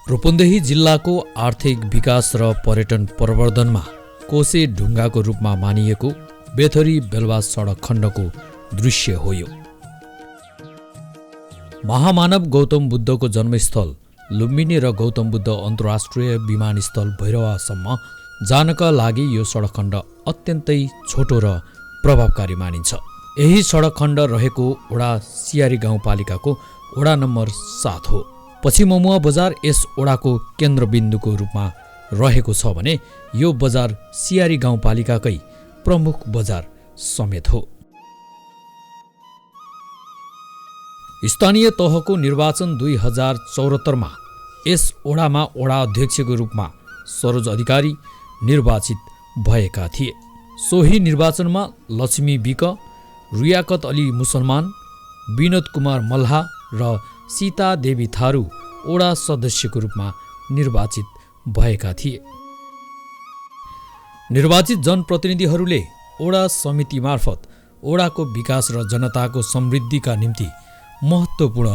रूपन्देही जिल्लाको आर्थिक विकास र पर्यटन प्रवर्धनमा कोसे ढुङ्गाको रूपमा मानिएको बेथरी बेलवा सडक खण्डको दृश्य हो यो। महामानव गौतम बुद्धको जन्मस्थल लुम्बिनी र गौतम बुद्ध अन्तर्राष्ट्रिय विमानस्थल भैरवासम्म जानका लागि यो सडक खण्ड अत्यन्तै छोटो र प्रभावकारी मानिन्छ। यही सडक खण्ड रहेको वडा सियारी गाउँपालिकाको वडा नम्बर 7 हो। पछि ममुवा बजार यस वडाको केन्द्रबिन्दुको रूपमा रहेको छ भने यो बजार सियारी गाउँपालिकाकै प्रमुख बजार समेत हो। स्थानीय तहको निर्वाचन 2074 मा यस वडामा वडा अध्यक्षको रूपमा सरोज अधिकारी निर्वाचित भएका थिए। सोही निर्वाचनमा लक्ष्मी बिक, रियाकत अली मुसलमान, विनोद कुमार मल्हा र सीता देवी थारू वडा सदस्यको रूपमा निर्वाचित भएका थिए। निर्वाचित जनप्रतिनिधिहरूले वडा समिति मार्फत वडाको विकास र जनताको समृद्धिका निम्ति महत्त्वपूर्ण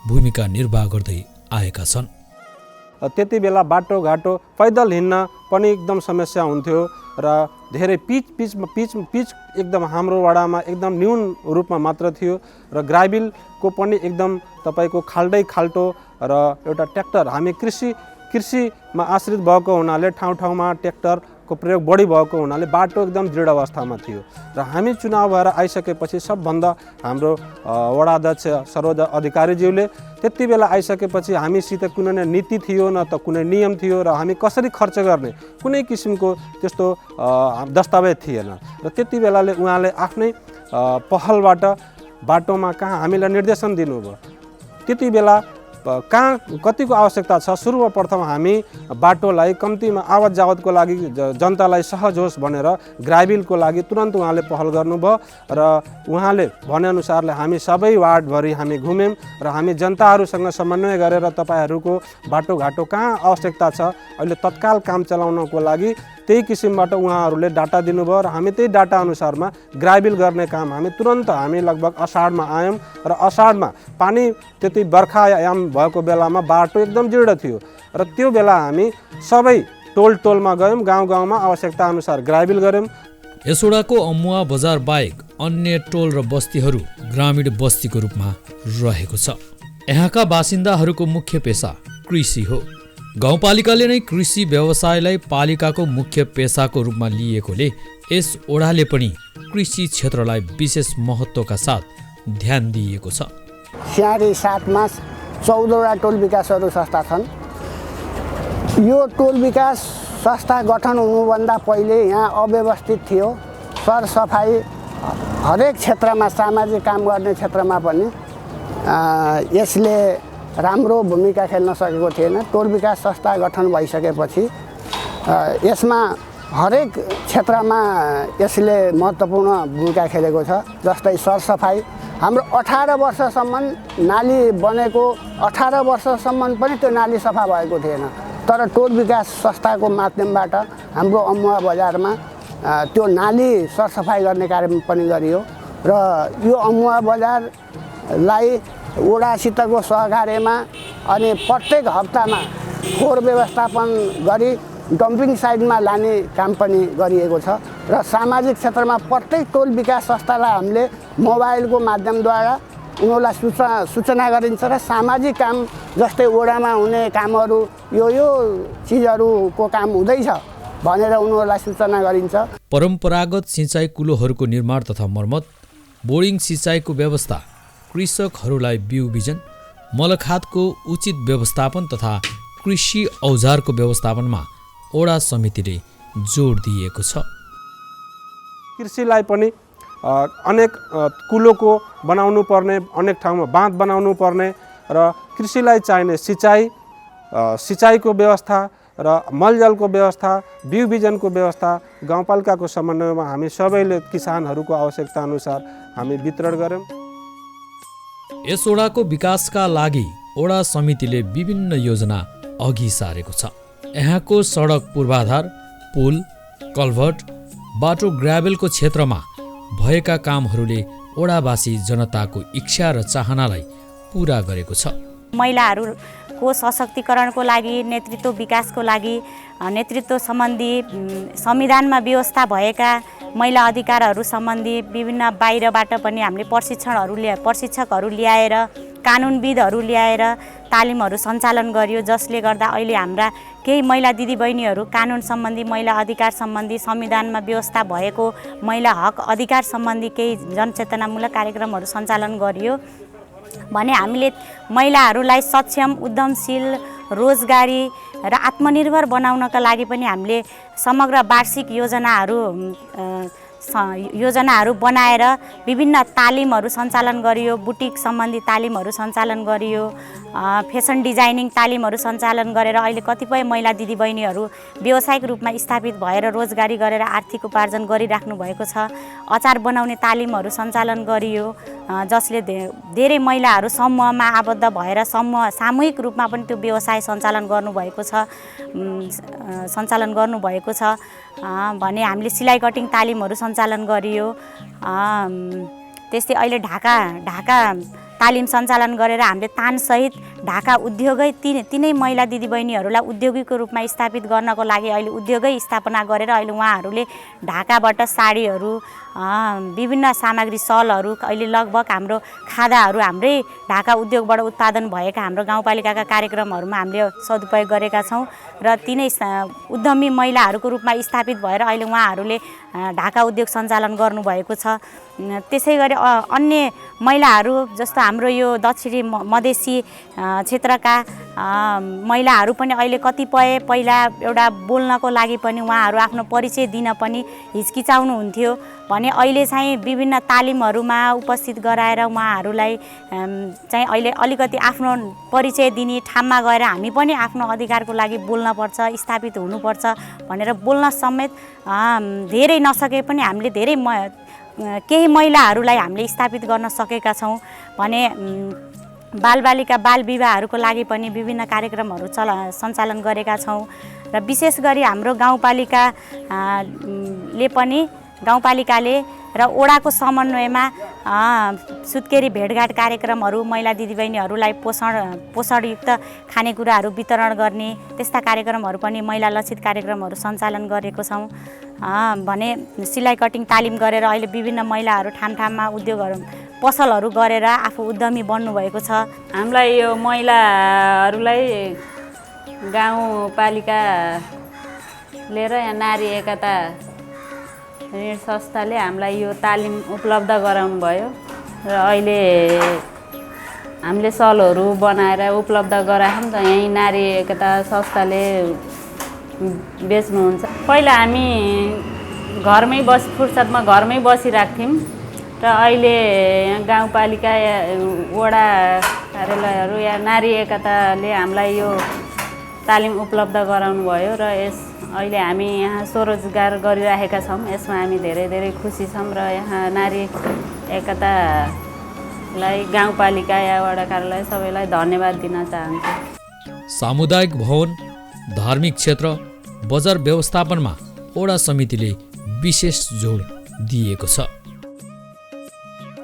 भूमिका निर्वाह गर्दै आएका छन्। त्यति बेला बाटोघाटो पैदल हिँड्न पनि एकदम समस्या हुन्थ्यो र धेरै पिच एकदम हाम्रो वडामा एकदम न्यून रूपमा मात्र थियो र ग्राभिलको पनि एकदम तपाईको खाल्टै खाल्टो र एउटा ट्र्याक्टर, हामी कृषिमा आश्रित भएको हुनाले ठाउँमा ट्र्याक्टरको प्रयोग बढी भएको हुनाले बाटो एकदम दृढ अवस्थामा थियो र हामी चुनाव भएर आइसकेपछि सबभन्दा हाम्रो वडा अध्यक्ष सरोज अधिकारीज्यूले त्यति बेला आइसकेपछि हामीसित कुनै नीति थियो न त कुनै नियम थियो र हामी कसरी खर्च गर्ने कुनै किसिमको त्यस्तो दस्तावेज थिएन र त्यति बेलाले उहाँले आफ्नै पहलबाट बाटोमा कहाँ हामीलाई निर्देशन दिनुभयो। त्यति बेला कहाँ कतिको आवश्यकता छ, सुरुमा प्रथम हामी बाटोलाई कम्तीमा आवत जावतको लागि जनतालाई सहज होस् भनेर ग्राभिलको लागि तुरन्त उहाँले पहल गर्नुभयो र उहाँले भनेअनुसारले हामी सबै वार्डभरि हामी घुम्यौँ र हामी जनताहरूसँग समन्वय गरेर तपाईँहरूको बाटोघाटो कहाँ आवश्यकता छ अहिले तत्काल काम चलाउनको लागि त्यही किसिमबाट उहाँहरूले डाटा दिनुभयो र हामी त्यही डाटा अनुसारमा ग्राभिल गर्ने काम हामी लगभग असाढमा आयौँ र असाढमा पानी त्यति बर्खायाम भएको बेलामा बाटो एकदम दृढ थियो र त्यो बेला हामी सबै टोलमा गयौँ, गाउँमा आवश्यकता अनुसार ग्राभिल गऱ्यौँ। यस वडाको अमुवा बजार बाहेक अन्य टोल र बस्तीहरू ग्रामीण बस्तीको रूपमा रहेको छ। यहाँका बासिन्दाहरूको मुख्य पेसा कृषि हो। गाउँपालिकाले नै कृषि व्यवसायलाई पालिकाको मुख्य पेसाको रूपमा लिएकोले यस वडाले पनि कृषि क्षेत्रलाई विशेष महत्त्वका साथ ध्यान दिएको छ। सियारी 7 मा 14वटा टोल विकासहरू संस्था छन्। यो टोल विकास संस्था गठन हुनुभन्दा पहिले यहाँ अव्यवस्थित थियो। सरसफाइ हरेक क्षेत्रमा, सामाजिक काम गर्ने क्षेत्रमा पनि यसले राम्रो भूमिका खेल्न सकेको थिएन। टोल विकास संस्था गठन भइसकेपछि यसमा हरेक क्षेत्रमा यसले महत्त्वपूर्ण भूमिका खेलेको छ। जस्तै सरसफाइ, हाम्रो 18 वर्षसम्म नाली बनेको 18 वर्षसम्म पनि त्यो नाली सफा भएको थिएन, तर टोल विकास संस्थाको माध्यमबाट हाम्रो अमुवा बजारमा त्यो नाली सरसफाइ गर्ने कार्य पनि गरियो र यो अमुवा बजारलाई वडासितको सहकार्यमा अनि प्रत्येक हप्तामा फोहोर व्यवस्थापन गरी डम्पिङ साइडमा लाने काम पनि गरिएको छ र सामाजिक क्षेत्रमा प्रत्येक टोल विकास संस्थालाई हामीले मोबाइलको माध्यमद्वारा उनीहरूलाई सूचना गरिन्छ र सामाजिक काम जस्तै वडामा हुने कामहरू यो चिजहरूको काम हुँदैछ भनेर उनीहरूलाई सूचना गरिन्छ। परम्परागत सिँचाइ कुलोहरूको निर्माण तथा मर्मत, बोर्डिङ सिँचाइको व्यवस्था, कृषकहरूलाई बिउ बिजन, मलखातको उचित व्यवस्थापन तथा कृषि औजारको व्यवस्थापनमा वडा समितिले जोड दिएको छ। कृषिलाई पनि अनेक कुलोको बनाउनु पर्ने, अनेक ठाउँमा बाँध बनाउनु पर्ने र कृषिलाई चाहिने सिँचाइको व्यवस्था र मलजलको व्यवस्था, बिउ बिजनको व्यवस्था गाउँपालिकाको समन्वयमा हामी सबैले किसानहरूको आवश्यकता अनुसार हामी वितरण गऱ्यौँ। यस वडाको विकासका लागि वडा समितिले विभिन्न योजना अघि सारेको छ। यहाँको सडक पूर्वाधार, पुल, कल्भर्ट, बाटो ग्राभेलको क्षेत्रमा भएका कामहरूले वडावासी जनताको इच्छा र चाहनालाई पूरा गरेको छ। महिलाहरू को सशक्तिकरणको लागि, नेतृत्व विकासको लागि, नेतृत्व सम्बन्धी संविधानमा व्यवस्था भएका महिला अधिकारहरू सम्बन्धी विभिन्न बाहिरबाट पनि हामीले प्रशिक्षकहरू ल्याएर, कानुनविदहरू ल्याएर तालिमहरू सञ्चालन गरियो, जसले गर्दा अहिले हाम्रा केही महिला दिदीबहिनीहरू कानुन सम्बन्धी, महिला अधिकार सम्बन्धी, संविधानमा व्यवस्था भएको महिला हक अधिकार सम्बन्धी केही जनचेतनामूलक कार्यक्रमहरू सञ्चालन गरियो भने हामीले महिलाहरूलाई सक्षम, उद्यमशील, रोजगारी र आत्मनिर्भर बनाउनका लागि पनि हामीले समग्र वार्षिक योजनाहरू बनाएर विभिन्न तालिमहरू सञ्चालन गरियो, बुटिक सम्बन्धी तालिमहरू सञ्चालन गरियो, फेसन डिजाइनिङ तालिमहरू सञ्चालन गरेर अहिले कतिपय महिला दिदीबहिनीहरू व्यावसायिक रूपमा स्थापित भएर रोजगारी गरेर आर्थिक उपार्जन गरिराख्नु भएको छ। अचार बनाउने तालिमहरू सञ्चालन गरियो, जसले धेरै महिलाहरू समूहमा आबद्ध भएर सामूहिक रूपमा पनि त्यो व्यवसाय सञ्चालन गर्नुभएको छ भने हामीले सिलाइ कटिङ तालिमहरू सञ्चालन गरियो। त्यस्तै अहिले ढाका तालिम सञ्चालन गरेर हामीले तानसहित ढाका उद्योगै तिनै महिला दिदीबहिनीहरूलाई उद्योगीको रूपमा स्थापित गर्नको लागि अहिले उद्योगै स्थापना गरेर अहिले उहाँहरूले ढाकाबाट साडीहरू, विभिन्न सामग्री, सलहरू, अहिले लगभग हाम्रो खादाहरू हाम्रै ढाका उद्योगबाट उत्पादन भएका हाम्रो गाउँपालिकाका कार्यक्रमहरूमा हामीले सदुपयोग गरेका छौँ र तिनै उद्यमी महिलाहरूको रूपमा स्थापित भएर अहिले उहाँहरूले ढाका उद्योग सञ्चालन गर्नुभएको छ। त्यसै गरी अन्य महिलाहरू जस्तो हाम्रो यो दक्षिणी मधेसी क्षेत्रका महिलाहरू पनि अहिले कतिपय पहिला एउटा बोल्नको लागि पनि उहाँहरू आफ्नो परिचय दिन पनि हिचकिचाउनुहुन्थ्यो भने अहिले चाहिँ विभिन्न तालिमहरूमा उपस्थित गराएर उहाँहरूलाई चाहिँ अहिले अलिकति आफ्नो परिचय दिने ठाउँमा गएर हामी पनि आफ्नो अधिकारको लागि बोल्नुपर्छ, स्थापित हुनुपर्छ भनेर बोल्न समेत धेरै नसके पनि हामीले केही महिलाहरूलाई हामीले स्थापित गर्न सकेका छौँ भने बालबालिका बाल विवाहहरूको लागि पनि विभिन्न कार्यक्रमहरू सञ्चालन गरेका छौँ र विशेष गरी हाम्रो गाउँपालिकाले र ओडाको समन्वयमा सुत्केरी भेटघाट कार्यक्रमहरू, महिला दिदीबहिनीहरूलाई पोषणयुक्त खानेकुराहरू वितरण गर्ने त्यस्ता कार्यक्रमहरू पनि महिला लक्षित कार्यक्रमहरू सञ्चालन गरेको छौँ भने सिलाइ कटिङ तालिम गरेर अहिले विभिन्न महिलाहरू ठाउँमा उद्योगहरू, पसलहरू गरेर आफू उद्यमी बन्नुभएको छ। हामीलाई यो महिलाहरूलाई गाउँपालिकाले र यहाँ नारी एकता ऋण संस्थाले हामीलाई यो तालिम उपलब्ध गराउनु भयो र अहिले हामीले सलहरू बनाएर उपलब्ध गरायौँ त यहीँ नारी एकता संस्थाले बेच्नुहुन्छ। पहिला हामी फुर्सदमा घरमै बसिराख्थ्यौँ र अहिले गाउँपालिका वडा कार्यालयहरू या नारी एकताले हामीलाई यो तालिम उपलब्ध गराउनु भयो र अहिले हामी यहाँ स्वरोजगार गरिरहेका छौँ। यसमा हामी धेरै खुसी छौँ र यहाँ नारी एकतालाई, गाउँपालिका या वडा कार्यालय सबैलाई धन्यवाद दिन चाहन्छु। सामुदायिक भवन, धार्मिक क्षेत्र, बजार व्यवस्थापनमा ओडा समितिले विशेष जोड दिएको छ।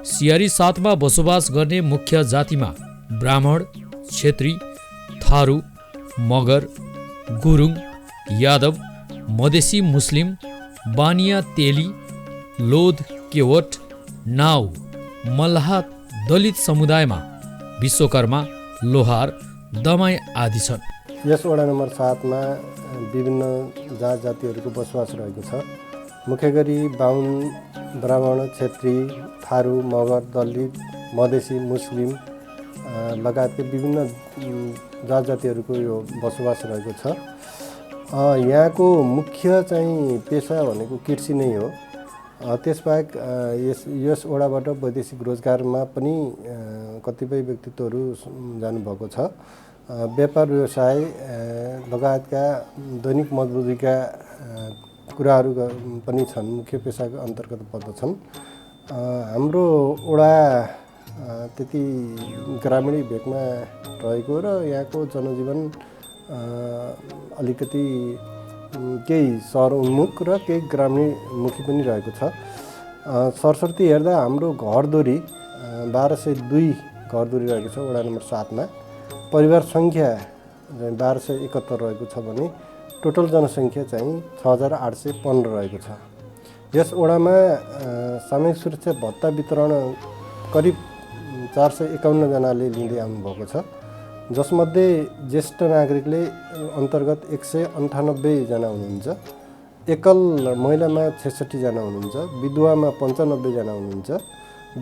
सियारी 7 मा बसोबास गर्ने मुख्य जातिमा ब्राह्मण, क्षेत्री, थारू, मगर, गुरुङ, यादव, मधेसी मुस्लिम, बानिया तेली, लोध, केवट, नाउ, मल्लाह, दलित समुदायमा विश्वकर्मा, लोहार, दमाई आदि छन्। यस वडा नम्बर 7 मा विभिन्न जात जातिहरूको बसोबास रहेको छ। मुख्य गरी बाहुन, ब्राह्मण, क्षेत्री, थारू, मगर, दलित, मधेसी, मुस्लिम लगायतका विभिन्न जात जातिहरूको यो बसोबास रहेको छ। यहाँको मुख्य चाहिँ पेसा भनेको कृषि नै हो। त्यसबाहेक यस वडाबाट वैदेशिक रोजगारमा पनि कतिपय व्यक्तित्वहरू जानुभएको छ। व्यापार व्यवसाय लगायतका दैनिक मजदुरीका कुराहरू पनि छन्, मुख्य पेसाको अन्तर्गत पर्दछन्। हाम्रो वडा त्यति ग्रामीण भेगमा रहेको र यहाँको जनजीवन अलिकति केही सहर उन्मुख र केही ग्रामीणमुखी पनि रहेको छ। सरस्वती हेर्दा हाम्रो घरधुरी 1202 घरधुरी रहेको छ वडा नम्बर 7 मा परिवार सङ्ख्या चाहिँ 1271 रहेको छ भने टोटल जनसङ्ख्या चाहिँ 6815 रहेको छ। यस वडामा सामूहिक सुरक्षा भत्ता वितरण करिब 451 जनाले लिँदै आउनुभएको छ, जसमध्ये ज्येष्ठ नागरिकले अन्तर्गत 198 जना हुनुहुन्छ, एकल महिलामा 66 जना हुनुहुन्छ, विधवामा 95 जना हुनुहुन्छ,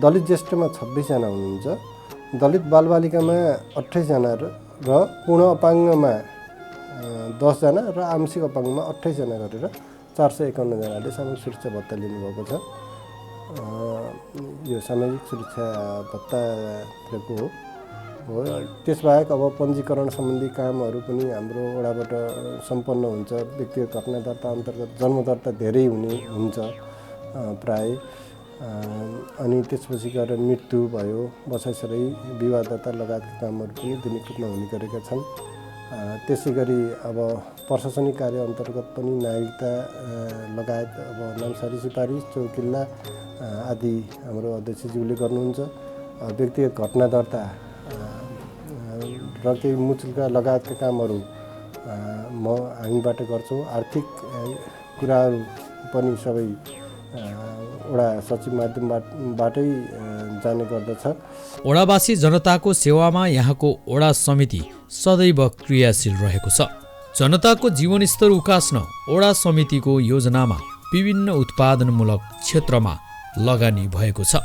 दलित ज्येष्ठमा 26 जना हुनुहुन्छ, दलित बालबालिकामा 28 जना र पूर्ण अपाङ्गमा 10 जना र आंशिक अपाङ्गमा 28 जना गरेर 451 जनाले सामूहिक सुरक्षा भत्ता लिनुभएको छ। यो सामाजिक सुरक्षा भत्ताको हो। त्यसबाहेक अब पञ्जीकरण सम्बन्धी कामहरू पनि हाम्रो वडाबाट सम्पन्न हुन्छ। व्यक्तिगत घटना दर्ता अन्तर्गत जन्म दर्ता धेरै हुन्छ प्राय, अनि त्यसपछि गएर मृत्यु भयो, बसाइसराई, विवाह दर्ता लगायतका कामहरू पनि दैनिक रूपमा हुने गरेका छन्। त्यसै गरी अब प्रशासनिक कार्य अन्तर्गत पनि नागरिकता लगायत अब नामसारी सिफारिस, चौकिल्ला आदि हाम्रो अध्यक्षज्यूले गर्नुहुन्छ। व्यक्तिगत घटना दर्ता र केही मुचुल्का लगायतका कामहरू हामीबाट गर्छौँ। आर्थिक कुराहरू पनि सबै वडा सचिव माध्यमबाटै जाने गर्दछ। वडावासी जनताको सेवामा यहाँको वडा समिति सदैव क्रियाशील रहेको छ। जनताको जीवनस्तर उकास्न वडा समितिको योजनामा विभिन्न उत्पादनमूलक क्षेत्रमा लगानी भएको छ।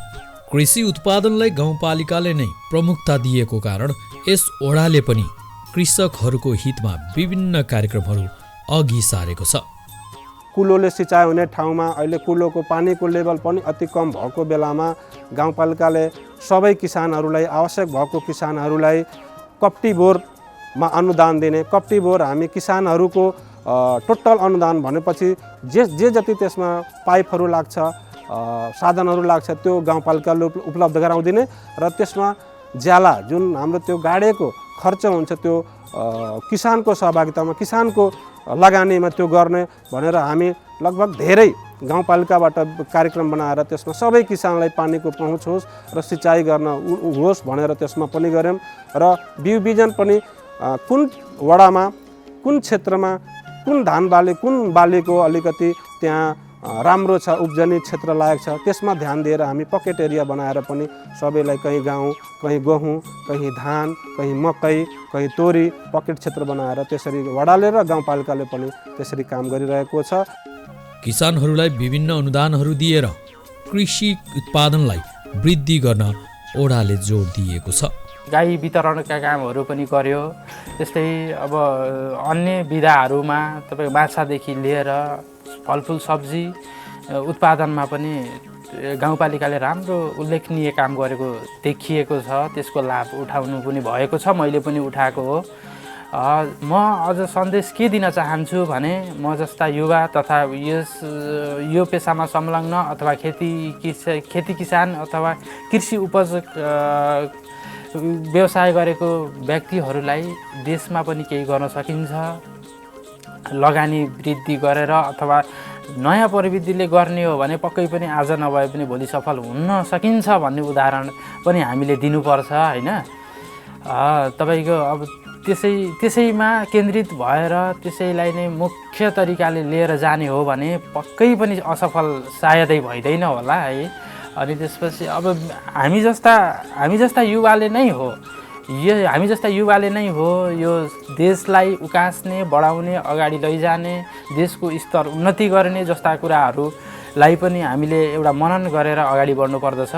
कृषि उत्पादनलाई गाउँपालिकाले नै प्रमुखता दिएको कारण यस वडाले पनि कृषकहरूको हितमा विभिन्न कार्यक्रमहरू अघि सारेको छ। कुलोले सिँचाइ हुने ठाउँमा अहिले कुलोको पानीको लेभल पनि अति कम भएको बेलामा गाउँपालिकाले सबै किसानहरूलाई, आवश्यक भएको किसानहरूलाई कप्टी बोरमा अनुदान दिने। कप्टी बोर हामी किसानहरूको टोटल अनुदान भनेपछि जे जति त्यसमा पाइपहरू लाग्छ, साधनहरू लाग्छ, त्यो गाउँपालिकाले उपलब्ध गराउँदिने र त्यसमा ज्याला जुन हाम्रो त्यो गाडेको खर्च हुन्छ त्यो किसानको सहभागितामा, किसानको लगानीमा त्यो गर्ने भनेर हामी लगभग धेरै गाउँपालिकाबाट कार्यक्रम बनाएर त्यसमा सबै किसानलाई पानीको पहुँच होस् र सिँचाइ गर्न होस् भनेर त्यसमा पनि गऱ्यौँ। र बिउ बिजन पनि कुन वडामा, कुन क्षेत्रमा, कुन धान बाली, कुन बालीको अलिकति त्यहाँ राम्रो छ, उब्जनी क्षेत्र लायक छ, त्यसमा ध्यान दिएर हामी पकेट एरिया बनाएर पनि सबैलाई कहीँ गाउँ, कहीँ गहुँ, कहीँ धान, कहीँ मकै, कहीँ तोरी पकेट क्षेत्र बनाएर त्यसरी वडाले र गाउँपालिकाले पनि त्यसरी काम गरिरहेको छ। किसानहरूलाई विभिन्न अनुदानहरू दिएर कृषि उत्पादनलाई वृद्धि गर्न वडाले जोड दिएको छ। गाई वितरणका कामहरू पनि गर्यो। त्यस्तै अब अन्य विधाहरूमा तपाईँ माछादेखि लिएर फलफुल सब्जी उत्पादनमा पनि गाउँपालिकाले राम्रो उल्लेखनीय काम गरेको देखिएको छ। त्यसको लाभ उठाउनु पनि भएको छ, मैले पनि उठाएको हो। म अझ सन्देश के दिन चाहन्छु भने म जस्ता युवा तथा यो पेसामा संलग्न अथवा खेती किसान अथवा कृषि उपज व्यवसाय गरेको व्यक्तिहरूलाई देशमा पनि केही गर्न सकिन्छ। लगानी वृद्धि गरेर अथवा नयाँ प्रविधिले गर्ने हो भने पक्कै पनि आज नभए पनि भोलि सफल हुन सकिन्छ भन्ने उदाहरण पनि हामीले दिनुपर्छ हैन। तपाईको अब त्यसैमा केन्द्रित भएर त्यसैलाई नै मुख्य तरिकाले लिएर जाने हो भने पक्कै पनि असफल सायदै भइदैन होला है। अनि त्यसपछि अब हामी जस्ता युवाले नै हो, हामी जस्ता युवाले नै हो यो देशलाई उकास्ने, बढाउने, अगाडि लैजाने, देशको स्तर उन्नति गर्ने जस्ता कुराहरूलाई पनि हामीले एउटा मनन गरेर अगाडि बढ्नु पर्दछ।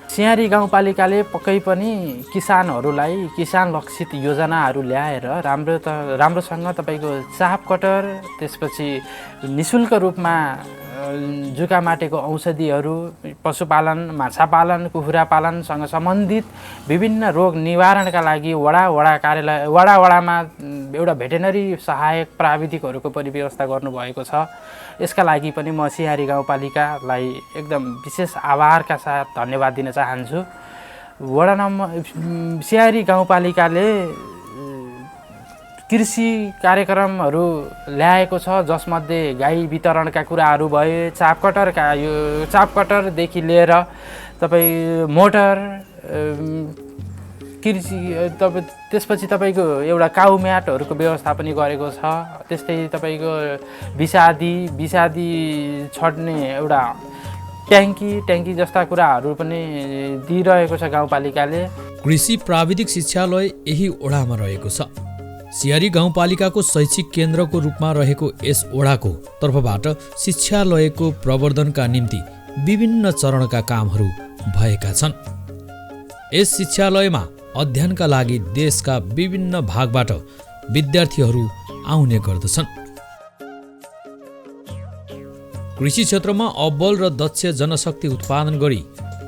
सियारी गाउँपालिकाले पक्कै पनि किसानहरूलाई किसान लक्षित योजनाहरू ल्याएर राम्रोसँग तपाईँको चाप कटर, त्यसपछि निःशुल्क रूपमा जुकामाटेको औषधिहरू, पशुपालन, माछा पालन, कुखुरा पालनसँग सम्बन्धित विभिन्न रोग निवारणका लागि वडा कार्यालय वडामा एउटा भेटेनरी सहायक प्राविधिकहरूको पनि व्यवस्था गर्नुभएको छ। यसका लागि पनि म सियारी गाउँपालिकालाई एकदम विशेष आभारका साथ धन्यवाद दिन चाहन्छु। वडा नम्बर सियारी गाउँपालिकाले कृषि कार्यक्रमहरू ल्याएको छ, जसमध्ये गाई वितरणका कुराहरू भए, चाप कटरदेखि लिएर तपाईँ मोटर कृषि त्यसपछि तपाईँको एउटा काउ म्याटहरूको व्यवस्था पनि गरेको छ। त्यस्तै तपाईँको विषादी छड्ने एउटा ट्याङ्की जस्ता कुराहरू पनि दिइरहेको छ गाउँपालिकाले। कृषि प्राविधिक शिक्षालय यही ओडामा रहेको छ। सियारी गाउँपालिकाको शैक्षिक केन्द्रको रूपमा रहेको यस ओडाको तर्फबाट शिक्षालयको प्रवर्धनका निम्ति विभिन्न चरणका कामहरू भएका छन्। यस शिक्षालयमा अध्ययनका लागि देशका विभिन्न भागबाट विद्यार्थीहरू आउने गर्दछन्। कृषि क्षेत्रमा अब्बल र दक्ष जनशक्ति उत्पादन गरी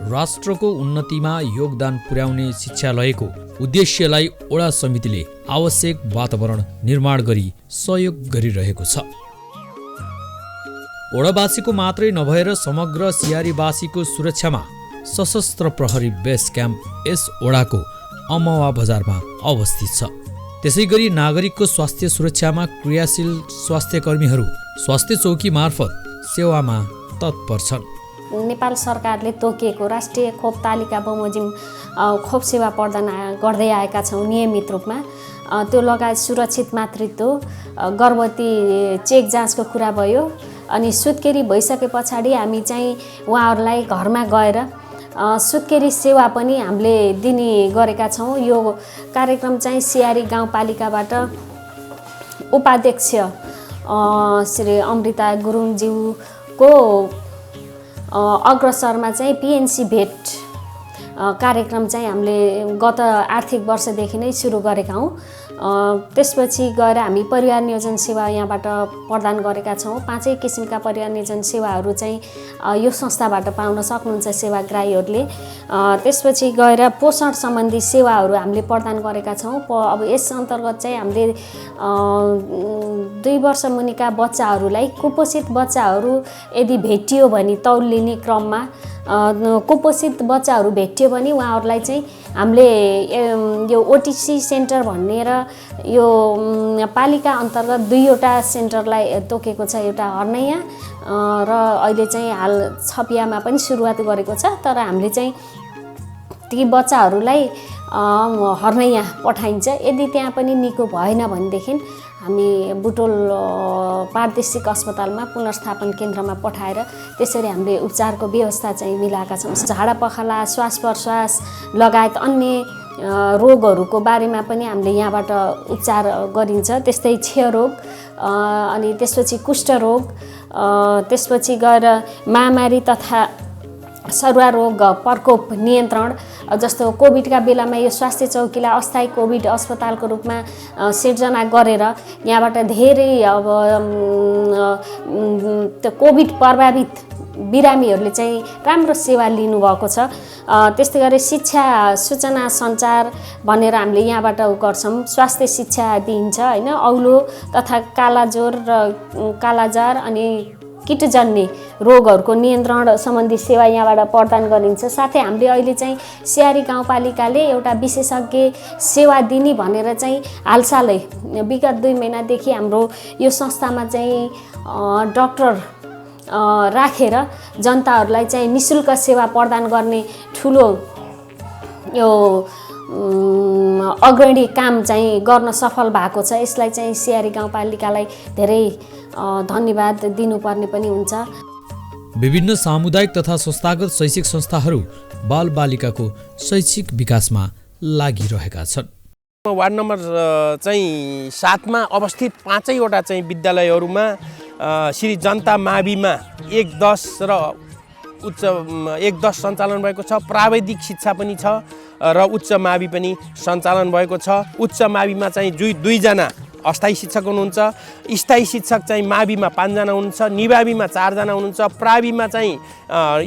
राष्ट्रको उन्नतिमा योगदान पुर्याउने शिक्षालयको उद्देश्यलाई ओडा समितिले आवश्यक वातावरण निर्माण गरी सहयोग गरिरहेको छ। ओडावासीको मात्रै नभएर समग्र सियारीवासीको सुरक्षामा सशस्त्र प्रहरी बेस क्याम्प यस ओडाको अमवा बजारमा अवस्थित छ। त्यसैगरी नागरिकको स्वास्थ्य सुरक्षामा क्रियाशील स्वास्थ्यकर्मीहरू स्वास्थ्य चौकी मार्फत सेवामा तत्पर छन्। नेपाल सरकारले तोकिएको राष्ट्रिय खोप तालिका बमोजिम खोप सेवा प्रदान गर्दै आएका छौँ नियमित रूपमा। त्यो लगायत सुरक्षित मातृत्व, गर्भवती चेक जाँचको कुरा भयो। अनि सुत्केरी भइसके पछाडि हामी चाहिँ उहाँहरूलाई घरमा गएर सुत्केरी सेवा पनि हामीले दिने गरेका छौँ। यो कार्यक्रम चाहिँ सियारी गाउँपालिकाबाट उपाध्यक्ष श्री अमृता गुरुङज्यूको अग्रसरमा चाहिँ पिएनसी भेट कार्यक्रम चाहिँ हामीले गत आर्थिक वर्षदेखि नै सुरु गरेका हौँ। त्यसपछि गएर हामी परिवार नियोजन सेवा यहाँबाट प्रदान गरेका छौँ। 5 किसिमका परिवार नियोजन सेवाहरू चाहिँ यो संस्थाबाट पाउन सक्नुहुन्छ सेवाग्राहीहरूले। त्यसपछि गएर पोषण सम्बन्धी सेवाहरू हामीले प्रदान गरेका छौँ। अब यस अन्तर्गत चाहिँ हामीले 2 वर्ष मुनिका बच्चाहरूलाई कुपोषित बच्चाहरू यदि भेटियो भने तौलिने क्रममा कुपोषित बच्चाहरू भेटियो भने उहाँहरूलाई चाहिँ हामीले यो ओटिसी सेन्टर भनेर यो पालिका अन्तर्गत 2वटा सेन्टरलाई तोकेको छ। एउटा हर्नैया र अहिले चाहिँ हाल छपियामा पनि सुरुवात गरेको छ। तर हामीले चाहिँ ती बच्चाहरूलाई हर्नैया पठाइन्छ। यदि त्यहाँ पनि निको भएन भनेदेखि हामी बुटोल प्रादेशिक अस्पतालमा पुनर्स्थापन केन्द्रमा पठाएर त्यसरी हामीले उपचारको व्यवस्था चाहिँ मिलाएका छौँ। झाडा पखाला, श्वास प्रश्वास लगायत अन्य रोगहरूको बारेमा पनि हामीले यहाँबाट उपचार गरिन्छ। त्यस्तै क्षयरोग, अनि त्यसपछि कुष्ठरोग, त्यसपछि गएर महामारी तथा सरुवा रोग प्रकोप नियन्त्रण, जस्तो कोभिडका बेलामा यो स्वास्थ्य चौकीलाई अस्थायी कोभिड अस्पतालको रूपमा सिर्जना गरेर यहाँबाट धेरै अब त्यो कोभिड प्रभावित बिरामीहरूले चाहिँ राम्रो सेवा लिनुभएको छ। त्यस्तै गरी शिक्षा, सूचना, सञ्चार भनेर हामीले यहाँबाट गर्छौँ। स्वास्थ्य शिक्षा दिइन्छ हैन। औलो तथा कालाजोर र कालाजार अनि कीटजन्य रोगहरूको नियन्त्रण सम्बन्धी सेवा यहाँबाट प्रदान गरिन्छ। साथै हामीले अहिले चाहिँ सियारी गाउँपालिकाले एउटा विशेषज्ञ सेवा दिने भनेर चाहिँ हालसालै विगत 2 महिनादेखि हाम्रो यो संस्थामा चाहिँ डाक्टर राखेर जनताहरूलाई चाहिँ निःशुल्क सेवा प्रदान गर्ने ठुलो यो अग्रणी काम चाहिँ गर्न सफल भएको छ। यसलाई चाहिँ सियारी गाउँपालिकालाई धेरै धन्यवाद दिनुपर्ने पनि हुन्छ। विभिन्न सामुदायिक तथा संस्थागत शैक्षिक संस्थाहरू बालबालिकाको शैक्षिक विकासमा लागिरहेका छन्। वार्ड नम्बर चाहिँ 7 मा अवस्थित 5वटा चाहिँ विद्यालयहरूमा श्री जनता माविमा 1-10 र उच्च 1-10 सञ्चालन भएको छ। प्राविधिक शिक्षा पनि छ र उच्च मावि पनि सञ्चालन भएको छ। उच्च माविमा चाहिँ 2 जना अस्थायी शिक्षक हुनुहुन्छ। स्थायी शिक्षक चाहिँ माविमा 5 जना हुनुहुन्छ, निवावीमा 4 जना हुनुहुन्छ, प्राविमा चाहिँ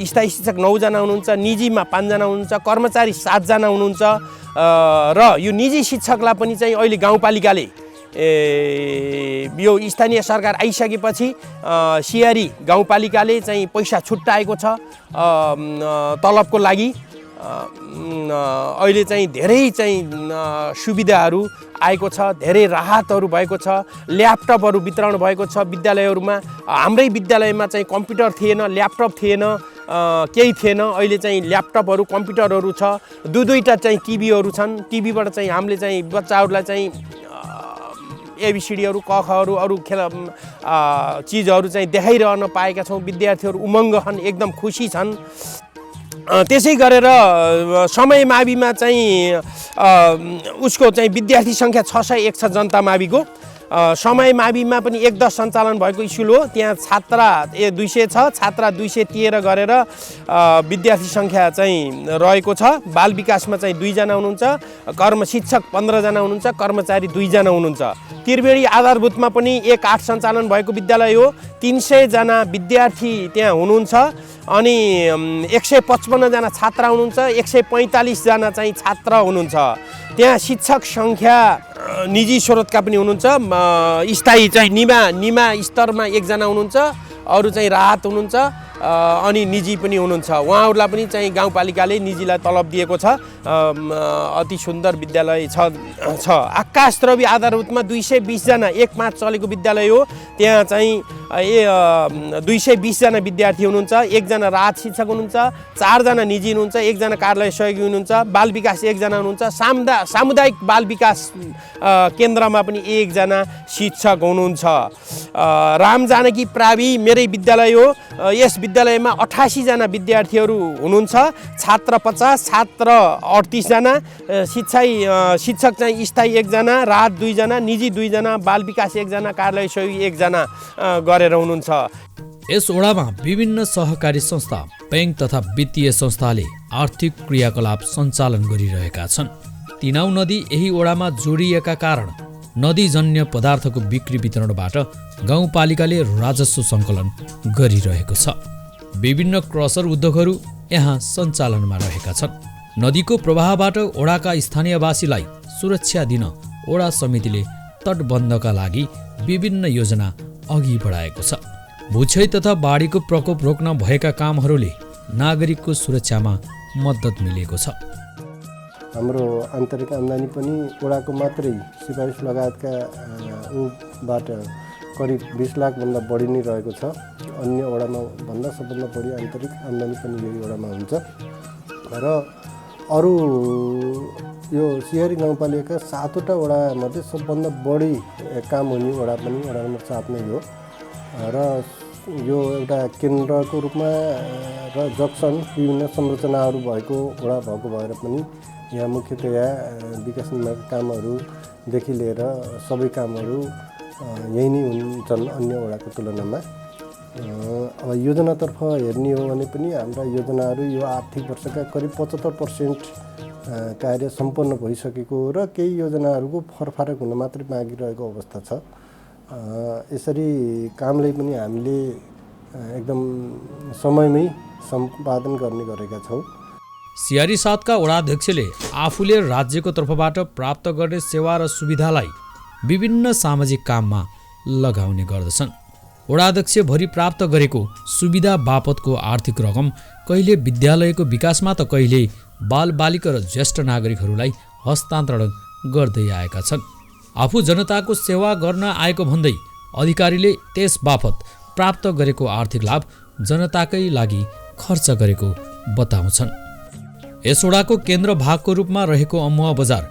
स्थायी शिक्षक 9 जना हुनुहुन्छ, निजीमा 5 जना हुनुहुन्छ, कर्मचारी 7 जना हुनुहुन्छ। र यो निजी शिक्षकलाई पनि चाहिँ अहिले गाउँपालिकाले यो स्थानीय सरकार आइसकेपछि सियारी गाउँपालिकाले चाहिँ पैसा छुट्याएको छ तलबको लागि। अहिले चाहिँ धेरै चाहिँ सुविधाहरू आएको छ, धेरै राहतहरू भएको छ, ल्यापटपहरू वितरण भएको छ विद्यालयहरूमा। हाम्रै विद्यालयमा चाहिँ कम्प्युटर थिएन, ल्यापटप थिएन, केही थिएन। अहिले चाहिँ ल्यापटपहरू कम्प्युटरहरू छ, दुईटा चाहिँ टिभीहरू छन्। टिभीबाट चाहिँ हामीले चाहिँ बच्चाहरूलाई चाहिँ एबिसिडीहरू क खहरू अरू चिजहरू चाहिँ देखाइरहन पाएका छौँ। विद्यार्थीहरू उमङ्ग छन्, एकदम खुसी छन्। त्यसै गरेर समय माविमा चाहिँ उसको चाहिँ विद्यार्थी सङ्ख्या 601 छ जनता माविको। समय माविमा पनि 1-10 सञ्चालन भएको स्कुल हो। त्यहाँ छात्रा 200 छ, छात्रा 213 गरेर विद्यार्थी सङ्ख्या चाहिँ रहेको छ। बाल विकासमा चाहिँ 2 जना हुनुहुन्छ, कर्म शिक्षक 15 जना हुनुहुन्छ, कर्मचारी 2 जना हुनुहुन्छ। त्रिवेणी आधारभूतमा पनि 1-8 सञ्चालन भएको विद्यालय हो। 300 जना विद्यार्थी त्यहाँ हुनुहुन्छ अनि 155 जना छात्रा हुनुहुन्छ, 145 जना चाहिँ छात्र हुनुहुन्छ। त्यहाँ शिक्षक सङ्ख्या निजी स्रोतका पनि हुनुहुन्छ। स्थायी चाहिँ निमा स्तरमा 1 जना हुनुहुन्छ, अरू चाहिँ राहत हुनुहुन्छ अनि निजी पनि हुनुहुन्छ। उहाँहरूलाई पनि चाहिँ गाउँपालिकाले निजीलाई तलब दिएको छ। अति सुन्दर विद्यालय छ। आकाशद्रवी आधारभूतमा 220 जना 1-5 चलेको विद्यालय हो। त्यहाँ चाहिँ 220 जना विद्यार्थी हुनुहुन्छ, 1 जना राहत शिक्षक हुनुहुन्छ, 4 जना निजी हुनुहुन्छ, 1 जना कार्यालय सहयोगी हुनुहुन्छ, बाल विकास 1 जना हुनुहुन्छ, सामुदायिक बाल विकास केन्द्रमा पनि 1 जना शिक्षक हुनुहुन्छ। राम जानकी प्रावि मेरै विद्यालय हो। यस विद्यालयमा 88 जना विद्यार्थीहरू हुनुहुन्छ, छात्र 50, छात्र 38 जना, शिक्षक चाहिँ स्थायी 1 जना, राहत 2 जना, निजी 2 जना, बाल विकास 1 जना, कार्यालय सहयोगी 1 जना गरेर हुनुहुन्छ। यस ओडामा विभिन्न सहकारी संस्था, बैंक तथा वित्तीय संस्थाले आर्थिक क्रियाकलाप सञ्चालन गरिरहेका छन्। तिनाउ नदी यही ओडामा जोडिएका कारण नदीजन्य पदार्थको बिक्री वितरणबाट गाउँपालिकाले राजस्व सङ्कलन गरिरहेको छ। विभिन्न क्रसर उद्योगहरू यहाँ सञ्चालनमा रहेका छन्। नदीको प्रवाहबाट ओडाका स्थानीयवासीलाई सुरक्षा दिन ओडा समितिले तटबन्धका लागि विभिन्न योजना अघि बढाएको छ। भूक्षय तथा बाढीको प्रकोप रोक्न भएका कामहरूले नागरिकको सुरक्षामा मद्दत मिलेको छ। हाम्रो आन्तरिक आम्दानी पनि ओडाको मात्रै सिफारिस लगायतका ऊबाट करिब 20 लाखभन्दा बढी नै रहेको छ। अन्य ओडामा भन्दा सबभन्दा बढी आन्तरिक आम्दानी पनि यही ओडामा हुन्छ र अरू यो सिहरी गाउँपालिका 7वटा ओडामध्ये सबभन्दा बढी काम हुने ओडा पनि ओडा नम्बर 7 नै हो र यो एउटा केन्द्रको रूपमा र जक्सन विभिन्न संरचनाहरू भएको ओडा भएको भएर पनि यहाँ मुख्यतया विकास निर्माणका कामहरूदेखि लिएर सबै कामहरू यही नै हुन्छन् अन्य ओडाको तुलनामा। अब योजनातर्फ हेर्ने हो भने पनि हाम्रा योजनाहरू यो आर्थिक वर्षका करिब 75% कार्य सम्पन्न भइसकेको र केही योजनाहरूको फरफारक हुन मात्रै बाँकी रहेको अवस्था छ। यसरी कामलाई पनि हामीले एकदम समयमै सम्पादन गर्ने गरेका छौँ। सियारी 7 का वडाध्यक्षले आफूले राज्यको तर्फबाट प्राप्त गर्ने सेवा र सुविधालाई विभिन्न सामाजिक काममा लगाउने गर्दछन्। वडाध्यक्ष भरि प्राप्त गरेको सुविधा बापतको आर्थिक रकम कहिले विद्यालयको विकासमा त कहिले बालबालिका र ज्येष्ठ नागरिकहरूलाई हस्तान्तरण गर्दै आएका छन्। आफू जनताको सेवा गर्न आएको भन्दै अधिकारीले त्यस बापत प्राप्त गरेको आर्थिक लाभ जनताकै लागि खर्च गरेको बताउँछन्। यस वडाको केन्द्र भागको रूपमा रहेको अमुवा बजार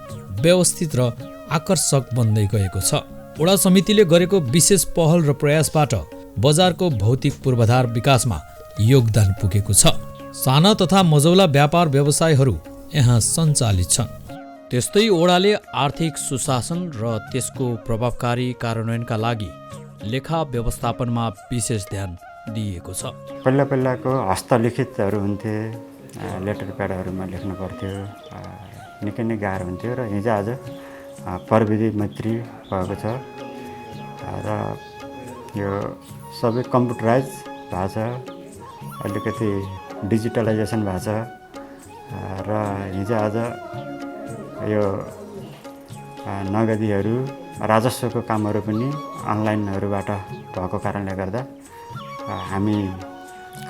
व्यवस्थित र आकर्षक बन्दै गएको छ। वडा समितिले गरेको विशेष पहल र प्रयासबाट बजारको भौतिक पूर्वाधार विकासमा योगदान पुगेको छ। साना तथा मझौला व्यापार व्यवसायहरू यहाँ सञ्चालित छन्। त्यस्तै वडाले आर्थिक सुशासन र त्यसको प्रभावकारी कार्यान्वयनका लागि लेखा व्यवस्थापनमा विशेष ध्यान दिएको छ। पहिलाको हस्तलिखितहरू हुन्थे, लेटर प्याडहरूमा लेख्नु पर्थ्यो, निकै नै गाह्रो हुन्थ्यो र हिजो आज प्रविधि मैत्री भएको छ र यो सबै कम्प्युटराइज भएको छ, अलिकति डिजिटलाइजेसन भएको छ र हिजो आज यो नगदीहरू राजस्वको कामहरू पनि अनलाइनहरूबाट भएको कारणले गर्दा हामी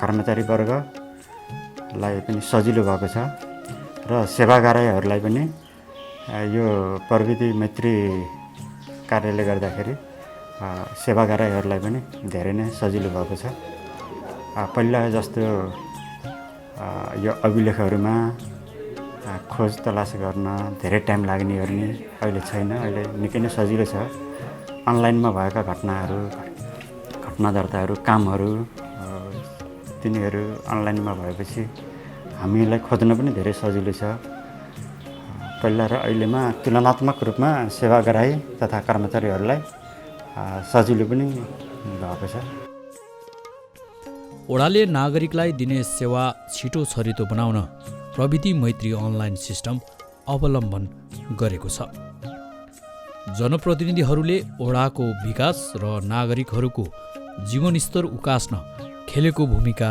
कर्मचारी वर्गलाई पनि सजिलो भएको छ र सेवाग्राहीहरूलाई पनि यो प्रविधि मैत्री कार्यले गर्दाखेरि सेवाग्राहीहरूलाई पनि धेरै नै सजिलो भएको छ। पहिला जस्तो यो अभिलेखहरूमा खोज तलास गर्न धेरै टाइम लाग्ने अहिले छैन। अहिले निकै नै सजिलो छ। अनलाइनमा भएका घटनाहरू, घटना दर्ताहरू, कामहरू तिनीहरू अनलाइनमा भएपछि हामीलाई खोज्न पनि धेरै सजिलो छ। पहिला र अहिलेमा तुलनात्मक रूपमा सेवाग्राही तथा कर्मचारीहरूलाई सजिलो पनि भएको छ। ओडाले नागरिकलाई दिने सेवा छिटो छरितो बनाउन प्रविधि मैत्री अनलाइन सिस्टम अवलम्बन गरेको छ। जनप्रतिनिधिहरूले ओडाको विकास र नागरिकहरूको जीवनस्तर उकास्न खेलेको भूमिका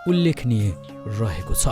उल्लेखनीय रहेको छ।